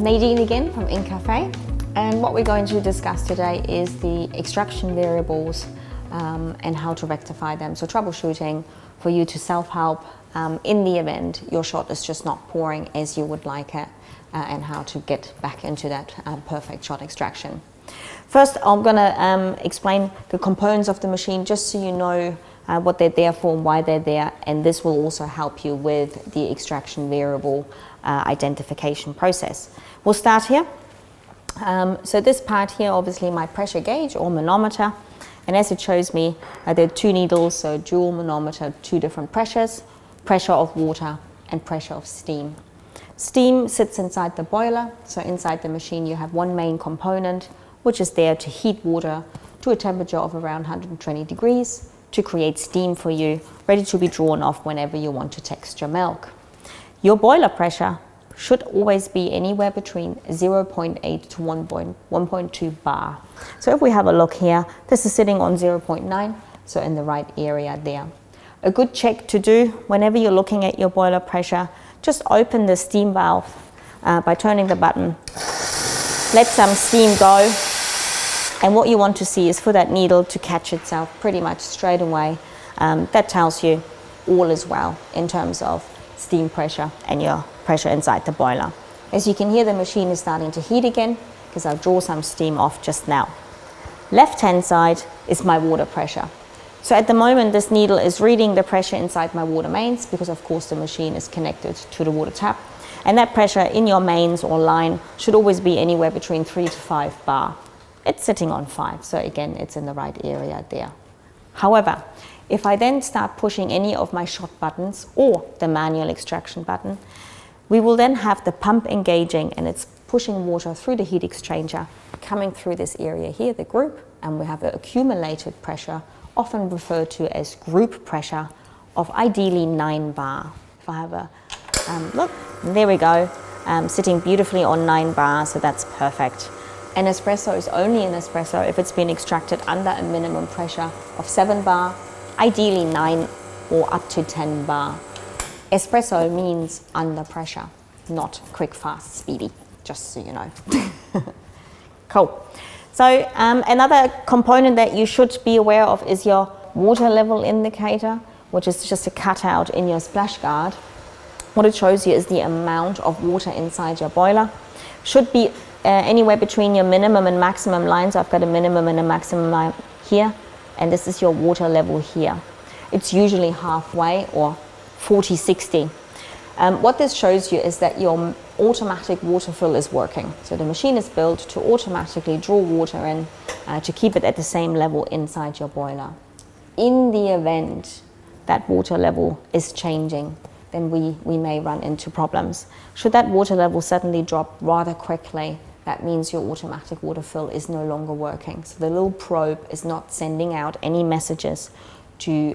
Nadine again from Incafe, and what we're going to discuss today is the extraction variables and how to rectify them. So troubleshooting for you to self-help in the event your shot is just not pouring as you would like it, and how to get back into that perfect shot extraction. First, I'm going to explain the components of the machine just so you know what they're there for and why they're there, and this will also help you with the extraction variable identification process. We'll start here. So this part here, obviously my pressure gauge or manometer, and as it shows me, there are two needles, so dual manometer, two different pressures, pressure of water and pressure of steam. Steam sits inside the boiler, so inside the machine you have one main component which is there to heat water to a temperature of around 120 degrees to create steam for you, ready to be drawn off whenever you want to texture milk. Your boiler pressure should always be anywhere between 0.8 to 1.2 bar. So if we have a look here, this is sitting on 0.9, so in the right area there. A good check to do whenever you're looking at your boiler pressure, just open the steam valve by turning the button, let some steam go, and what you want to see is for that needle to catch itself pretty much straight away. That tells you all is well in terms of steam pressure and your pressure inside the boiler. As you can hear, the machine is starting to heat again because I'll draw some steam off just now. Left hand side is my water pressure. So at the moment this needle is reading the pressure inside my water mains because of course the machine is connected to the water tap, and that pressure in your mains or line should always be anywhere between 3 to 5 bar. It's sitting on 5, so again it's in the right area there. However, if I then start pushing any of my shot buttons or the manual extraction button, we will then have the pump engaging and it's pushing water through the heat exchanger, coming through this area here, the group, and we have an accumulated pressure, often referred to as group pressure, of ideally 9 bar. If I have a look, there we go, sitting beautifully on 9 bar, so that's perfect. An espresso is only an espresso if it's been extracted under a minimum pressure of 7 bar, ideally 9 or up to 10 bar. Espresso means under pressure, not quick, fast, speedy, just so you know. Cool. So another component that you should be aware of is your water level indicator, which is just a cutout in your splash guard. What it shows you is the amount of water inside your boiler. Should be anywhere between your minimum and maximum lines. I've got a minimum and a maximum line here, and this is your water level here. It's usually halfway or 40-60. What this shows you is that your automatic water fill is working. So the machine is built to automatically draw water in to keep it at the same level inside your boiler. In the event that water level is changing, then we may run into problems. Should that water level suddenly drop rather quickly, that means your automatic water fill is no longer working. So the little probe is not sending out any messages to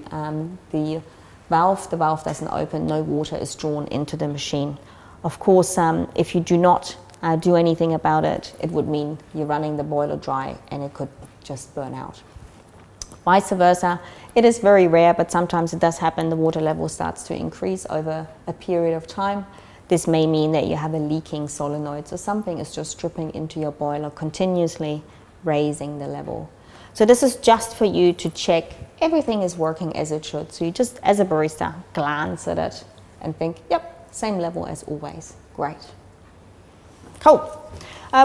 the valve. The valve doesn't open, no water is drawn into the machine. Of course, if you do not do anything about it, it would mean you're running the boiler dry and it could just burn out. Vice versa, it is very rare, but sometimes it does happen. The water level starts to increase over a period of time. This may mean that you have a leaking solenoid, so something is just dripping into your boiler, continuously raising the level. So this is just for you to check everything is working as it should. So you just, as a barista, glance at it and think, yep, same level as always. Great. Cool.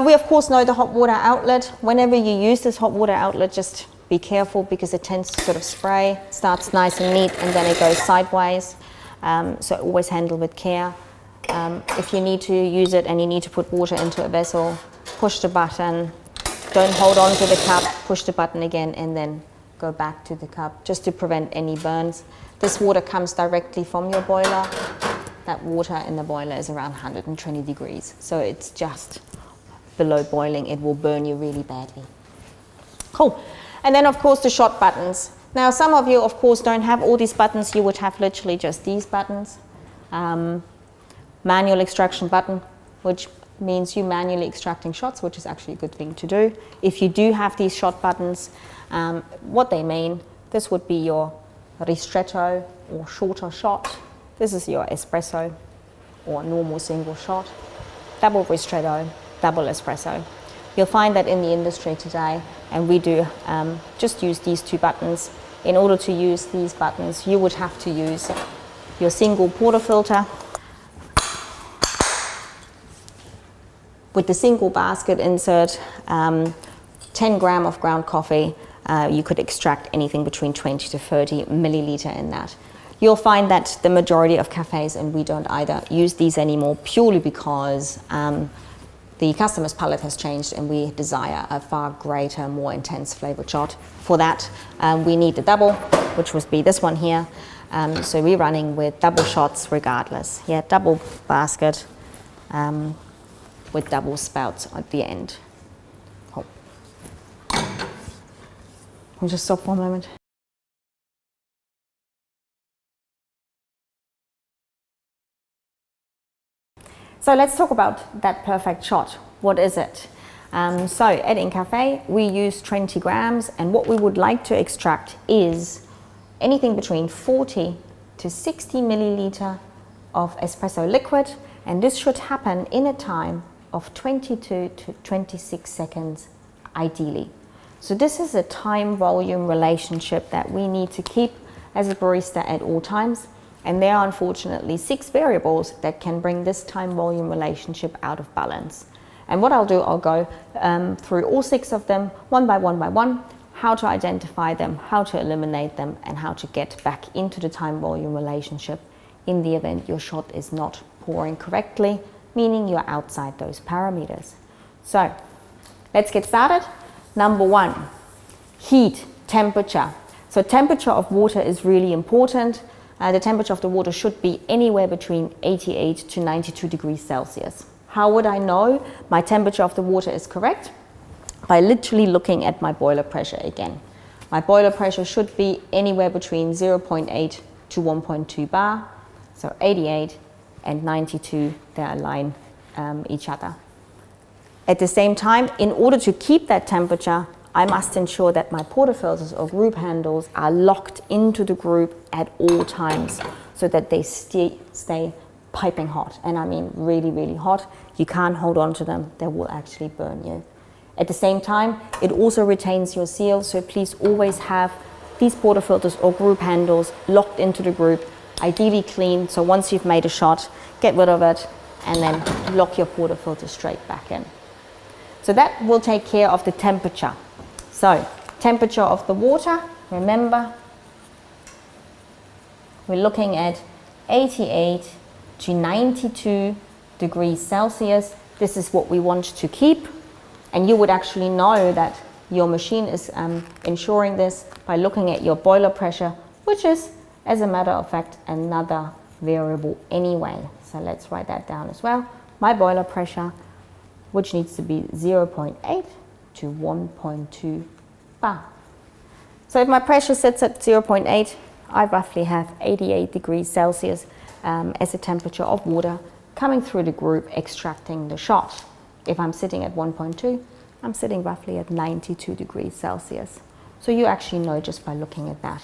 We of course know the hot water outlet. Whenever you use this hot water outlet, just be careful because it tends to sort of spray, starts nice and neat and then it goes sideways. So always handle with care. If you need to use it and you need to put water into a vessel, push the button, don't hold on to the cup, push the button again and then go back to the cup just to prevent any burns. This water comes directly from your boiler. That water in the boiler is around 120 degrees, so it's just below boiling. It will burn you really badly. Cool. And then of course the shot buttons. Now some of you of course don't have all these buttons. You would have literally just these buttons. Manual extraction button, which means you manually extracting shots, which is actually a good thing to do. If you do have these shot buttons, what they mean, this would be your ristretto or shorter shot. This is your espresso or normal single shot. double ristretto, double espresso. You'll find that in the industry today, and we do just use these two buttons. In order to use these buttons, you would have to use your single portafilter with the single basket insert, 10 gram of ground coffee. You could extract anything between 20 to 30 milliliter in that. You'll find that the majority of cafes, and we don't either, use these anymore purely because the customer's palate has changed and we desire a far greater, more intense flavored shot. For that, we need the double, which would be this one here. So we're running with double shots regardless. Yeah, double basket with double spouts at the end. Oh. I'll just stop for a moment. So let's talk about that perfect shot. What is it? So at Incafe, we use 20 grams, and what we would like to extract is anything between 40 to 60 milliliter of espresso liquid, and this should happen in a time of 22 to 26 seconds, ideally. So this is a time-volume relationship that we need to keep as a barista at all times. And there are unfortunately 6 variables that can bring this time-volume relationship out of balance. And what I'll do, I'll go through all 6 of them one by one, how to identify them, how to eliminate them, and how to get back into the time-volume relationship in the event your shot is not pouring correctly, meaning you're outside those parameters. So let's get started. Number 1, heat, temperature. So temperature of water is really important. The temperature of the water should be anywhere between 88 to 92 degrees Celsius. How would I know my temperature of the water is correct? By literally looking at my boiler pressure again. My boiler pressure should be anywhere between 0.8 to 1.2 bar. So 88 and 92, they align each other. At the same time, in order to keep that temperature, I must ensure that my portafilters or group handles are locked into the group at all times so that they stay piping hot. And I mean really, really hot. You can't hold on to them. They will actually burn you. At the same time, it also retains your seal. So please always have these portafilters or group handles locked into the group, ideally clean. So once you've made a shot, get rid of it and then lock your portafilter straight back in. So that will take care of the temperature. So, temperature of the water, remember, we're looking at 88 to 92 degrees Celsius. This is what we want to keep. And you would actually know that your machine is ensuring this by looking at your boiler pressure, which is, as a matter of fact, another variable anyway. So let's write that down as well. My boiler pressure, which needs to be 0.8 to 1.2 bar. So if my pressure sits at 0.8, I roughly have 88 degrees Celsius as a temperature of water coming through the group, extracting the shot. If I'm sitting at 1.2, I'm sitting roughly at 92 degrees Celsius. So you actually know just by looking at that.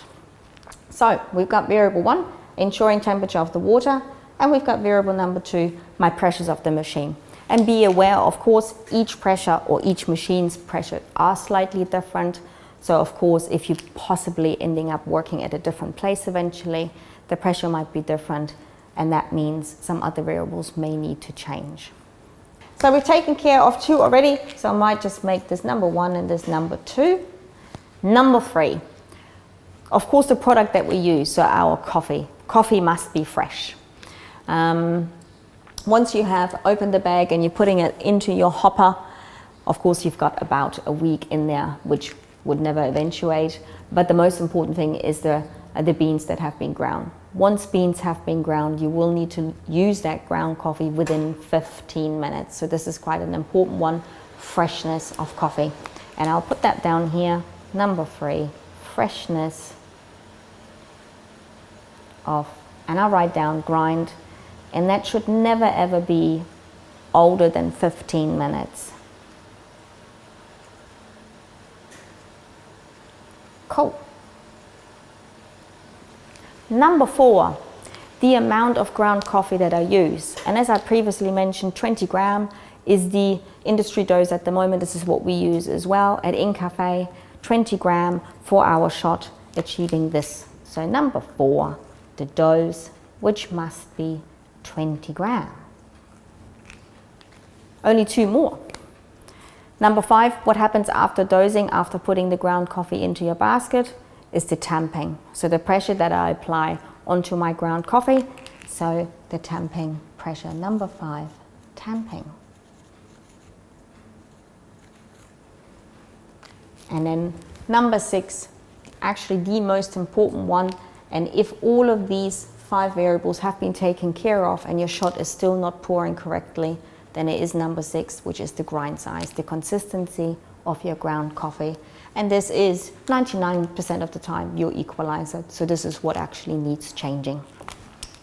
So we've got variable 1, ensuring temperature of the water, and we've got variable number 2, my pressures of the machine. And be aware, of course, each pressure or each machine's pressure are slightly different. So of course, if you're possibly ending up working at a different place eventually, the pressure might be different, and that means some other variables may need to change. So we've taken care of 2 already, so I might just make this number 1 and this number 2. Number 3, of course, the product that we use, so our coffee. Coffee must be fresh. Once you have opened the bag and you're putting it into your hopper, of course you've got about a week in there, which would never eventuate. But the most important thing is the beans that have been ground. Once beans have been ground, you will need to use that ground coffee within 15 minutes. So this is quite an important one, freshness of coffee. And I'll put that down here, number 3, freshness of, and I'll write down grind. And that should never ever be older than 15 minutes. Cool. Number 4, the amount of ground coffee that I use. And as I previously mentioned, 20 gram is the industry dose at the moment. This is what we use as well at Incafe. 20 gram, 4-hour shot, achieving this. So number 4, the dose, which must be 20 gram. Only 2 more. Number 5, what happens after dosing, after putting the ground coffee into your basket, is the tamping. So the pressure that I apply onto my ground coffee. So the tamping pressure. Number 5, tamping. And then number 6, actually the most important one. And if all of these 5 variables have been taken care of and your shot is still not pouring correctly, then it is number 6, which is the grind size, the consistency of your ground coffee. And this is 99% of the time your equalizer. So this is what actually needs changing.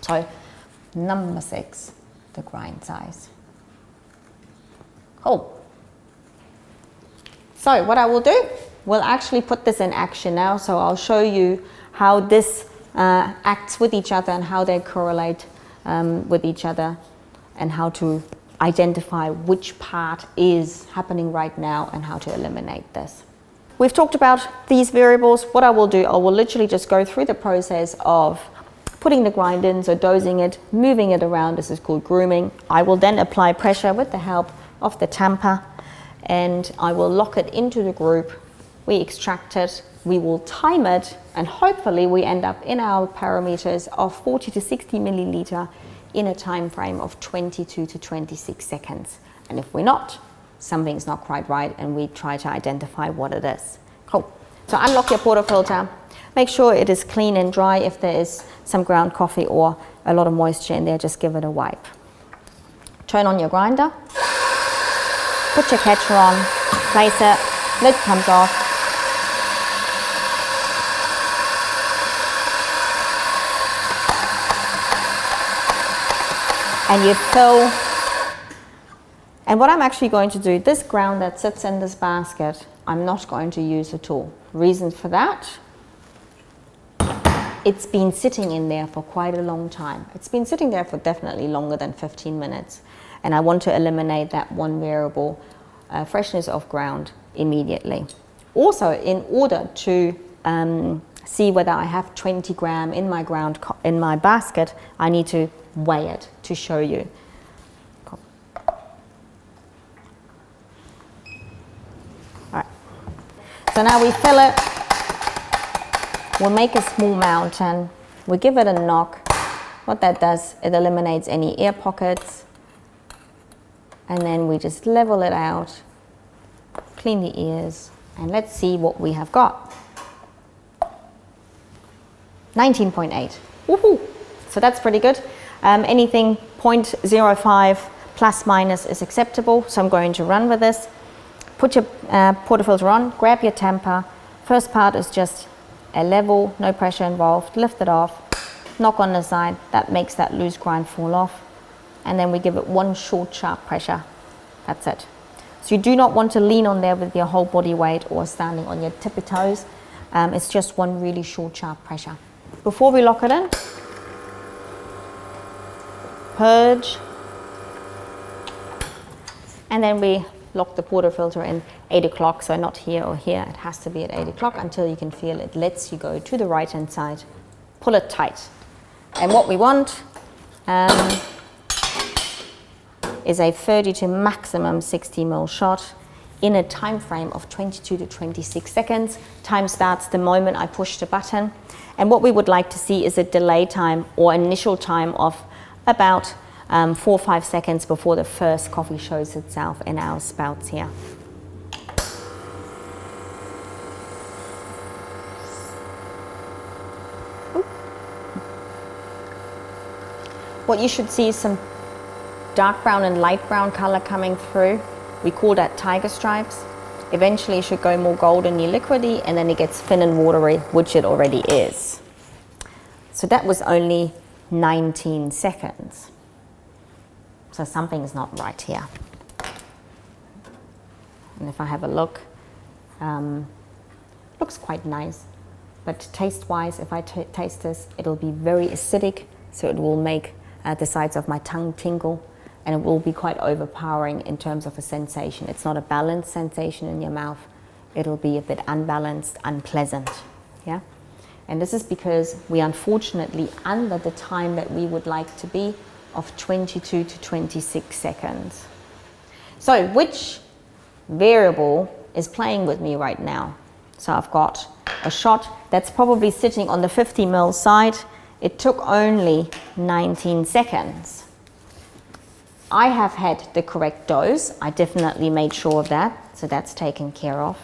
So number 6, the grind size. Cool. So what I will do, we'll actually put this in action now. So I'll show you how this acts with each other and how they correlate with each other, and how to identify which part is happening right now and how to eliminate this. We've talked about these variables. What I will do, I will literally just go through the process of putting the grind in, so dosing it, moving it around. This is called grooming. I will then apply pressure with the help of the tamper, and I will lock it into the group. We extract it, we will time it, and hopefully we end up in our parameters of 40 to 60 milliliter in a time frame of 22 to 26 seconds. And if we're not, something's not quite right, and we try to identify what it is. Cool. So unlock your portafilter. Make sure it is clean and dry. If there is some ground coffee or a lot of moisture in there, just give it a wipe. Turn on your grinder. Put your catcher on. Place it. Lid comes off. And you fill. And what I'm actually going to do, this ground that sits in this basket, I'm not going to use at all. Reason for that, it's been sitting in there for quite a long time. It's been sitting there for definitely longer than 15 minutes. And I want to eliminate that one variable, freshness of ground, immediately. Also, in order to see whether I have 20 gram in my in my basket, I need to weigh it to show you. Cool. All right. So now we fill it. We'll make a small mountain. We give it a knock. What that does, it eliminates any air pockets. And then we just level it out, clean the ears, and let's see what we have got. 19.8. Woohoo! So that's pretty good. Anything 0.05 plus minus is acceptable, so I'm going to run with this. Put your portafilter on, grab your tamper. First part is just a level, no pressure involved. Lift it off, knock on the side. That makes that loose grind fall off. And then we give it one short, sharp pressure. That's it. So you do not want to lean on there with your whole body weight or standing on your tippy toes. It's just one really short, sharp pressure. Before we lock it in, purge, and then we lock the portafilter in 8 o'clock, so not here or here. It has to be at 8 o'clock until you can feel it lets you go to the right hand side. Pull it tight. And what we want is a 30 to maximum 60 ml shot in a time frame of 22 to 26 seconds. Time starts the moment I push the button. And what we would like to see is a delay time or initial time of about 4 or 5 seconds before the first coffee shows itself in our spouts here. What you should see is some dark brown and light brown color coming through. We call that tiger stripes. Eventually it should go more goldeny liquidy, and then it gets thin and watery, which it already is. So that was only 19 seconds. So something's not right here. And if I have a look, looks quite nice. But taste-wise, if I taste this, it'll be very acidic, so it will make the sides of my tongue tingle, and it will be quite overpowering in terms of a sensation. It's not a balanced sensation in your mouth. It'll be a bit unbalanced, unpleasant, yeah? And this is because we unfortunately under the time that we would like to be of 22 to 26 seconds. So which variable is playing with me right now? So I've got a shot that's probably sitting on the 50 ml side. It took only 19 seconds. I have had the correct dose. I definitely made sure of that, so that's taken care of.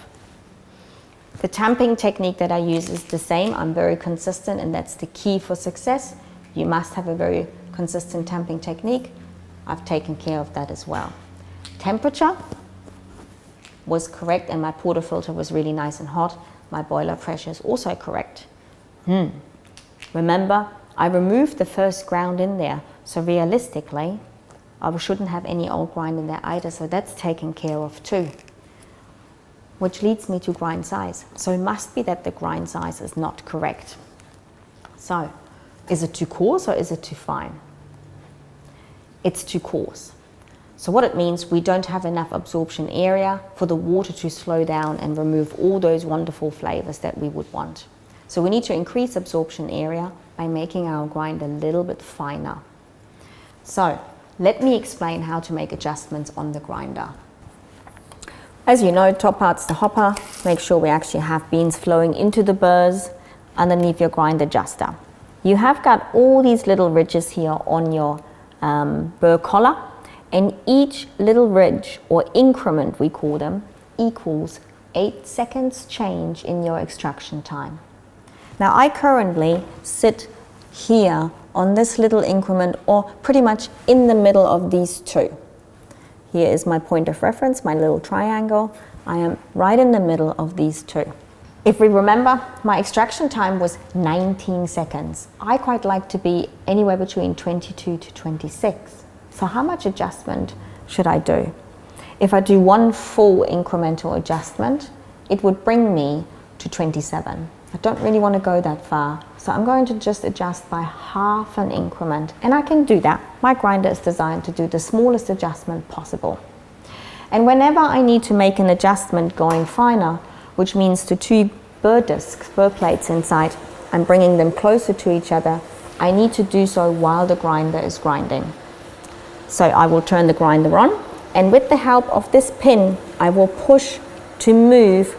The tamping technique that I use is the same. I'm very consistent, and that's the key for success. You must have a very consistent tamping technique. I've taken care of that as well. Temperature was correct, and my portafilter was really nice and hot. My boiler pressure is also correct. Remember, I removed the first ground in there, so realistically, I shouldn't have any old grind in there either, so that's taken care of too. Which leads me to grind size. So it must be that the grind size is not correct. So, is it too coarse or is it too fine? It's too coarse. So what it means, we don't have enough absorption area for the water to slow down and remove all those wonderful flavors that we would want. So we need to increase absorption area by making our grind a little bit finer. So let me explain how to make adjustments on the grinder. As you know, top part's the hopper. Make sure we actually have beans flowing into the burrs underneath your grind adjuster. You have got all these little ridges here on your burr collar, and each little ridge, or increment we call them, equals 8 seconds change in your extraction time. Now I currently sit here on this little increment, or pretty much in the middle of these two. Here is my point of reference, my little triangle. I am right in the middle of these two. If we remember, my extraction time was 19 seconds. I quite like to be anywhere between 22 to 26. So how much adjustment should I do? If I do one full incremental adjustment, it would bring me to 27. I don't really want to go that far, so I'm going to just adjust by half an increment, and I can do that. My grinder is designed to do the smallest adjustment possible. And whenever I need to make an adjustment going finer, which means to two burr discs, burr plates inside, I'm bringing them closer to each other, I need to do so while the grinder is grinding. So I will turn the grinder on, and with the help of this pin, I will push to move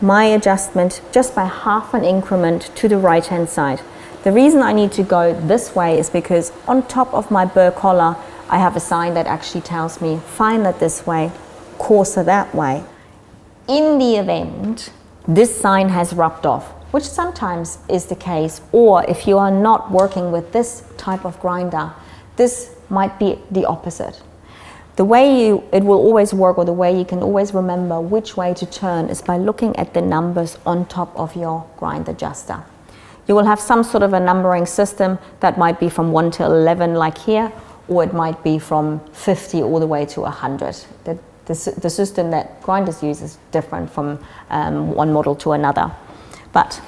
my adjustment just by half an increment to the right hand side. The reason I need to go this way is because on top of my burr collar I have a sign that actually tells me finer this way, coarser that way. In the event this sign has rubbed off, which sometimes is the case, or if you are not working with this type of grinder, this might be the opposite. The way it will always work, or the way you can always remember which way to turn, is by looking at the numbers on top of your grind adjuster. You will have some sort of a numbering system that might be from 1 to 11 like here, or it might be from 50 all the way to 100. The system that grinders use is different from one model to another. But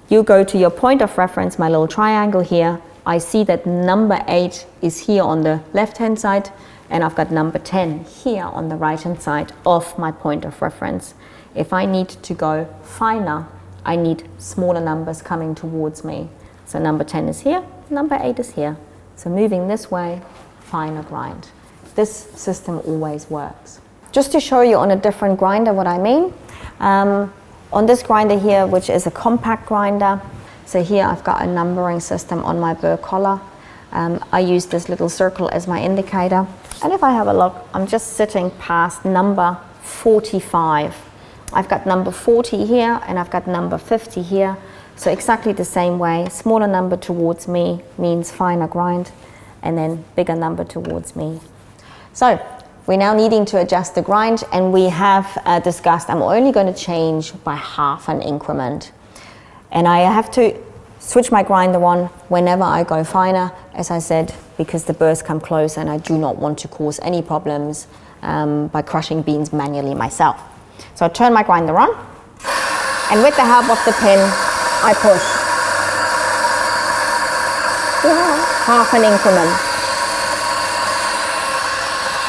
you go to your point of reference, my little triangle here. I see that number 8 is here on the left hand side, and I've got number 10 here on the right hand side of my point of reference. If I need to go finer, I need smaller numbers coming towards me. So number 10 is here, number 8 is here. So moving this way, finer grind. This system always works. Just to show you on a different grinder what I mean, on this grinder here, which is a compact grinder, so here I've got a numbering system on my burr collar. I use this little circle as my indicator, and if I have a look, I'm just sitting past number 45. I've got number 40 here, and I've got number 50 here, so exactly the same way. Smaller number towards me means finer grind, and then bigger number towards me. So we're now needing to adjust the grind, and we have discussed I'm only going to change by half an increment, and I have to switch my grinder on whenever I go finer, as I said, because the burrs come close and I do not want to cause any problems by crushing beans manually myself. So I turn my grinder on, and with the help of the pin, I push. half an increment.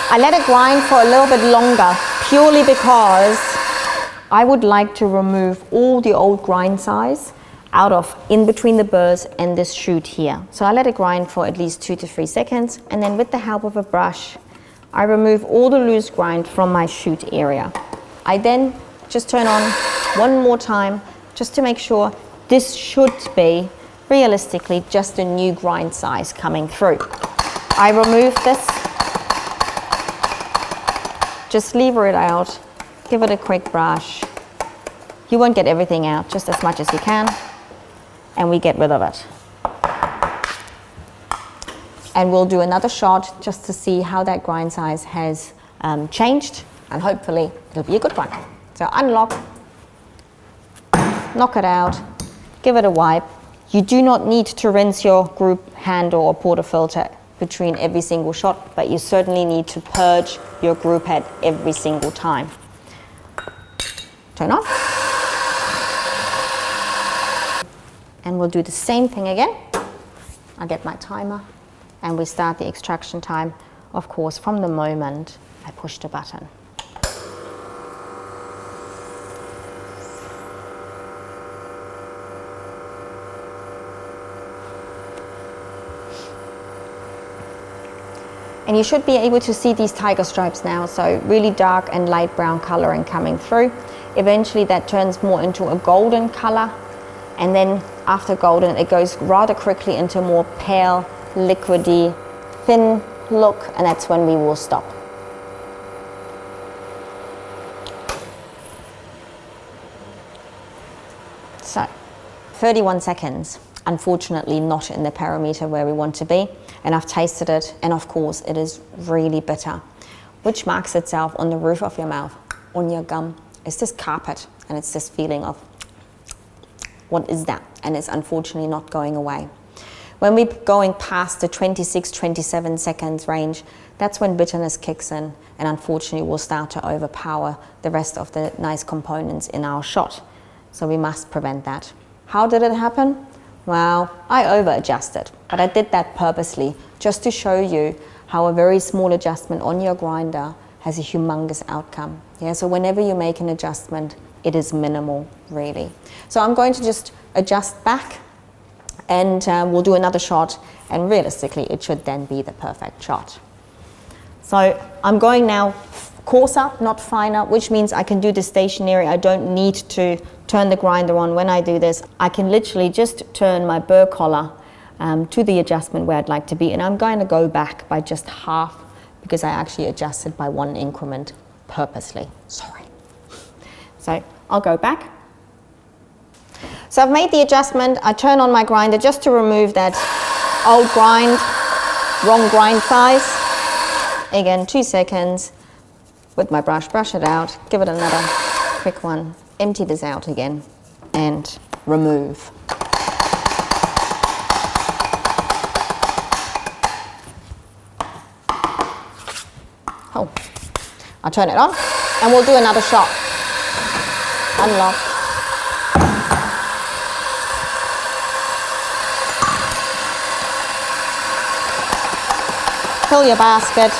I let it grind for a little bit longer, purely because I would like to remove all the old grind size out of in between the burrs and this shoot here. So I let it grind for at least 2 to 3 seconds, and then with the help of a brush, I remove all the loose grind from my shoot area. I then just turn on one more time just to make sure this should be realistically just a new grind size coming through. I remove this, just lever it out, give it a quick brush. You won't get everything out, just as much as you can, and we get rid of it. And we'll do another shot just to see how that grind size has changed, and hopefully it'll be a good one. So unlock, knock it out, give it a wipe. You do not need to rinse your group handle or portafilter between every single shot, but you certainly need to purge your group head every single time. Turn on. And we'll do the same thing again. I'll get my timer, and we start the extraction time, of course, from the moment I push the button. And you should be able to see these tiger stripes now, so really dark and light brown coloring coming through. Eventually that turns more into a golden color, and then after golden it goes rather quickly into more pale, liquidy, thin look, and that's when we will stop. So 31 seconds. Unfortunately not in the parameter where we want to be, and I've tasted it, and of course it is really bitter, which marks itself on the roof of your mouth, on your gum. It's this carpet, and it's this feeling of, what is that? And it's unfortunately not going away. When we're going past the 26, 27 seconds range, that's when bitterness kicks in, and unfortunately will start to overpower the rest of the nice components in our shot. So we must prevent that. How did it happen? Well, I over-adjusted, but I did that purposely, just to show you how a very small adjustment on your grinder has a humongous outcome. Yeah, so whenever you make an adjustment, it is minimal, really. So I'm going to just adjust back, and we'll do another shot, and realistically, it should then be the perfect shot. So I'm going now coarser, not finer, which means I can do this stationary. I don't need to turn the grinder on when I do this. I can literally just turn my burr collar to the adjustment where I'd like to be, and I'm going to go back by just half because I actually adjusted by 1 increment purposely. Sorry. So I'll go back. So I've made the adjustment. I turn on my grinder just to remove that old grind, wrong grind size. Again, 2 seconds. With my brush it out, give it another quick one, empty this out again, and remove. Oh, I'll turn it on, and we'll do another shot. Unlock. Fill your basket.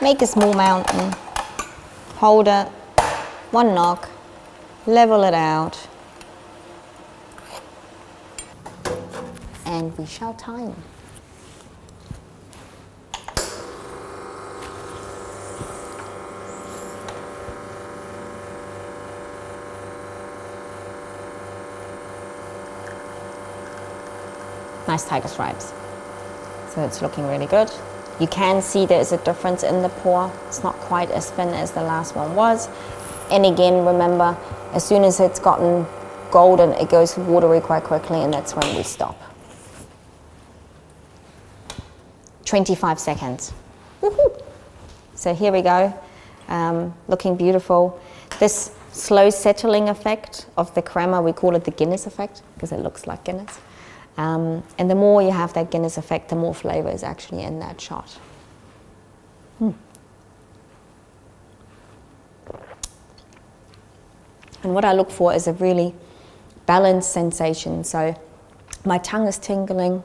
Make a small mountain, hold it, 1 knock, level it out, and we shall time. Nice tiger stripes. So it's looking really good. You can see there's a difference in the pour. It's not quite as thin as the last one was. And again, remember, as soon as it's gotten golden, it goes watery quite quickly, and that's when we stop. 25 seconds. Woohoo! So here we go, looking beautiful. This slow settling effect of the crema, we call it the Guinness effect because it looks like Guinness. And the more you have that Guinness effect, the more flavor is actually in that shot. And what I look for is a really balanced sensation. So My tongue is tingling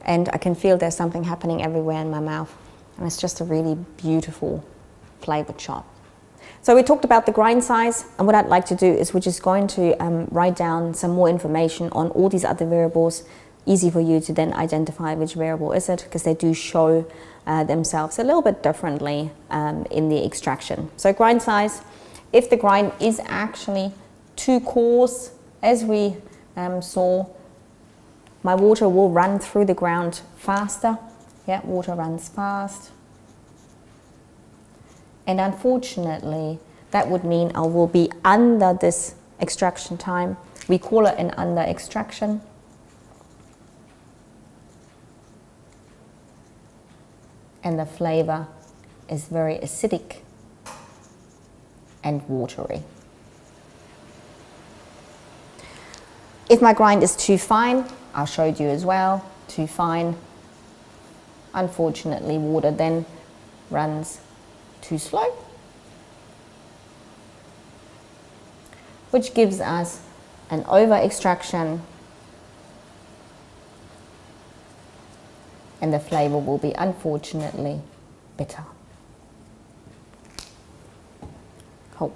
and I can feel there's something happening everywhere in my mouth. And it's just a really beautiful flavored shot. So we talked about the grind size, and what I'd like to do is we're just going to write down some more information on all these other variables. Easy for you to then identify which variable is it, because they do show themselves a little bit differently in the extraction. So grind size, if the grind is actually too coarse, as we saw, my water will run through the ground faster. Yeah, water runs fast. And unfortunately, that would mean I will be under this extraction time. We call it an under extraction. And the flavor is very acidic and watery. If my grind is too fine, I showed you as well, too fine, unfortunately water then runs too slow, which gives us an over extraction, and the flavor will be unfortunately bitter. Cool.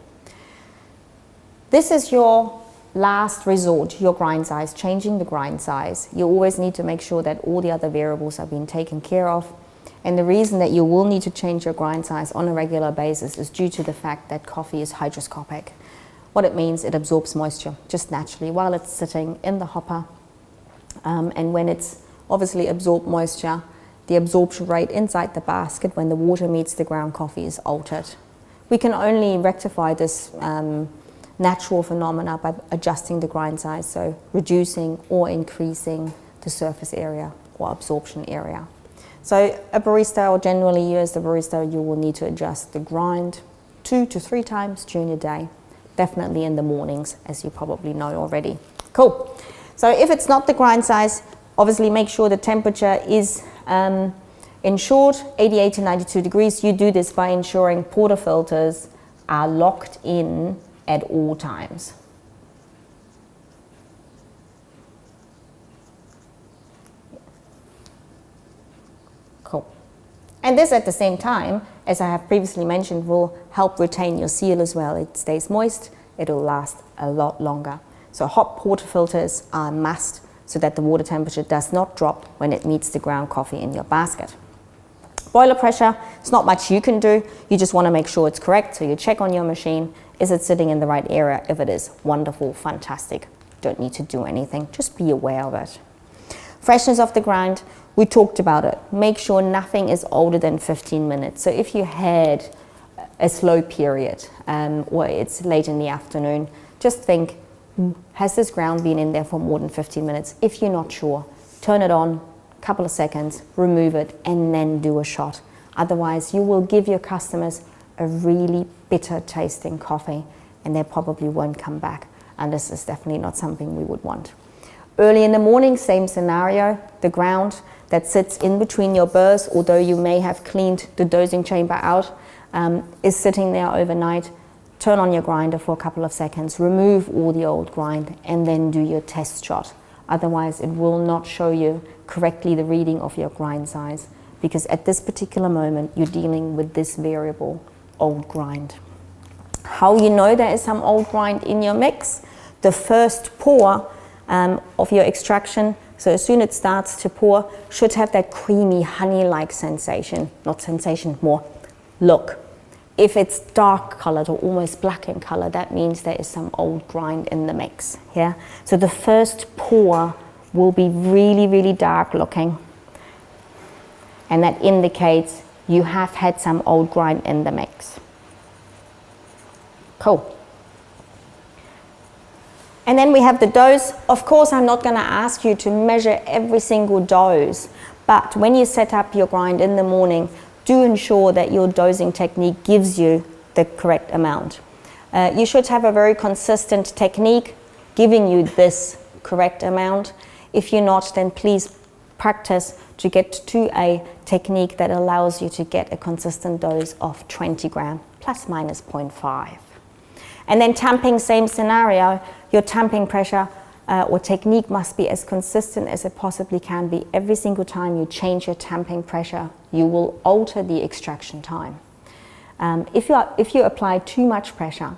This is your last resort, your grind size, changing the grind size. You always need to make sure that all the other variables are being taken care of. And the reason that you will need to change your grind size on a regular basis is due to the fact that coffee is hygroscopic. What it means, it absorbs moisture just naturally while it's sitting in the hopper. And when it's obviously absorbed moisture, the absorption rate inside the basket when the water meets the ground coffee is altered. We can only rectify this natural phenomena by adjusting the grind size, so reducing or increasing the surface area or absorption area. So a barista, or generally you as the barista, you will need to adjust the grind 2 to 3 times during the day, definitely in the mornings, as you probably know already. Cool. So if it's not the grind size, obviously make sure the temperature is ensured 88 to 92 degrees. You do this by ensuring portafilters are locked in at all times. Cool. And this at the same time, as I have previously mentioned, will help retain your seal as well. It stays moist, it'll last a lot longer. So hot portafilters are a must so that the water temperature does not drop when it meets the ground coffee in your basket. Boiler pressure, it's not much you can do. You just want to make sure it's correct. So you check on your machine. Is it sitting in the right area? If it is, wonderful, fantastic. Don't need to do anything. Just be aware of it. Freshness of the grind, we talked about it. Make sure nothing is older than 15 minutes. So if you had a slow period or it's late in the afternoon, just think, has this ground been in there for more than 15 minutes? If you're not sure, turn it on, a couple of seconds, remove it, and then do a shot. Otherwise, you will give your customers a really bitter tasting coffee and they probably won't come back. And this is definitely not something we would want. Early in the morning, same scenario. The ground that sits in between your burrs, although you may have cleaned the dosing chamber out, is sitting there overnight. Turn on your grinder for a couple of seconds, remove all the old grind, and then do your test shot. Otherwise, it will not show you correctly the reading of your grind size, because at this particular moment, you're dealing with this variable, old grind. How you know there is some old grind in your mix? The first pour of your extraction, so as soon as it starts to pour, should have that creamy honey-like sensation, not sensation, more look. If it's dark colored or almost black in color, that means there is some old grind in the mix. Yeah. So the first pour will be really, really dark looking, and that indicates you have had some old grind in the mix. Cool. And then we have the dose. Of course, I'm not going to ask you to measure every single dose, but when you set up your grind in the morning, do ensure that your dosing technique gives you the correct amount. You should have a very consistent technique giving you this correct amount. If you're not, then please practice to get to a technique that allows you to get a consistent dose of 20 gram plus minus 0.5. And then tamping, same scenario. Your tamping pressure or technique must be as consistent as it possibly can be. Every single time you change your tamping pressure, you will alter the extraction time. If you apply too much pressure,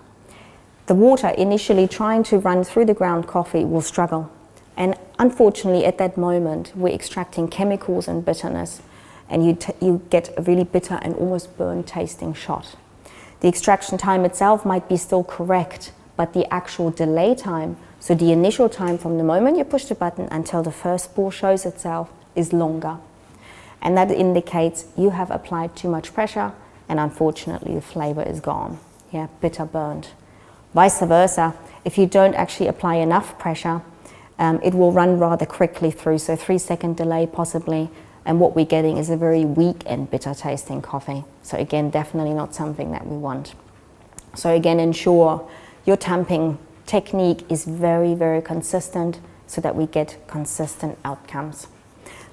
the water initially trying to run through the ground coffee will struggle. And unfortunately, at that moment, we're extracting chemicals and bitterness, and you get a really bitter and almost burnt tasting shot. The extraction time itself might be still correct, but the actual delay time, so the initial time from the moment you push the button until the first spore shows itself, is longer. And that indicates you have applied too much pressure, and unfortunately the flavor is gone. Yeah, bitter, burnt. Vice versa, if you don't actually apply enough pressure, it will run rather quickly through, so 3-second delay possibly, and what we're getting is a very weak and bitter tasting coffee. So again, definitely not something that we want. So again, ensure your tamping technique is very, very consistent so that we get consistent outcomes.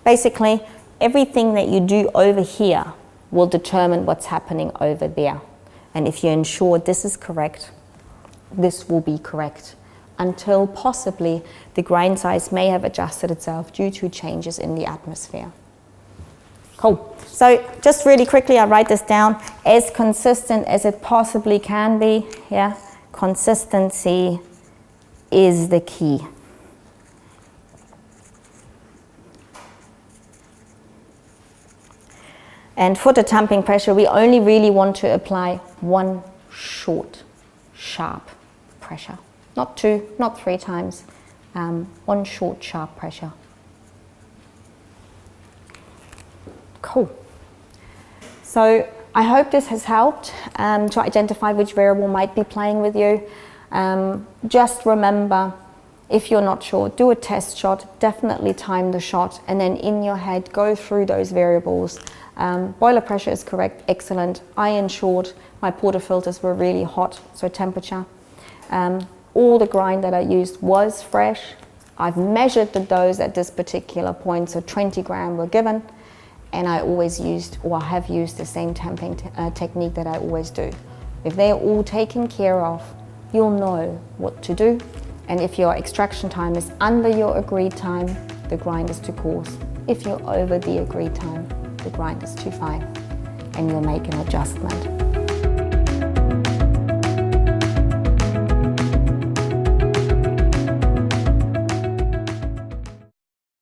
Basically, everything that you do over here will determine what's happening over there. And if you ensure this is correct, this will be correct, until possibly the grain size may have adjusted itself due to changes in the atmosphere. Cool. So just really quickly, I write this down: as consistent as it possibly can be. Yeah, consistency is the key. And for the tamping pressure, we only really want to apply one short, sharp pressure. Not 2, not 3 times. One short, sharp pressure. Cool. So I hope this has helped to identify which variable might be playing with you. Just remember, if you're not sure, do a test shot, definitely time the shot, and then in your head go through those variables. Boiler pressure is correct, excellent. I ensured my portafilters were really hot, so temperature. All the grind that I used was fresh. I've measured the dose at this particular point, so 20 gram were given, and I always used, or have used, the same tamping technique that I always do. If they're all taken care of, you'll know what to do, and if your extraction time is under your agreed time, the grind is too coarse. If you're over the agreed time, the grind is too fine, and you'll make an adjustment.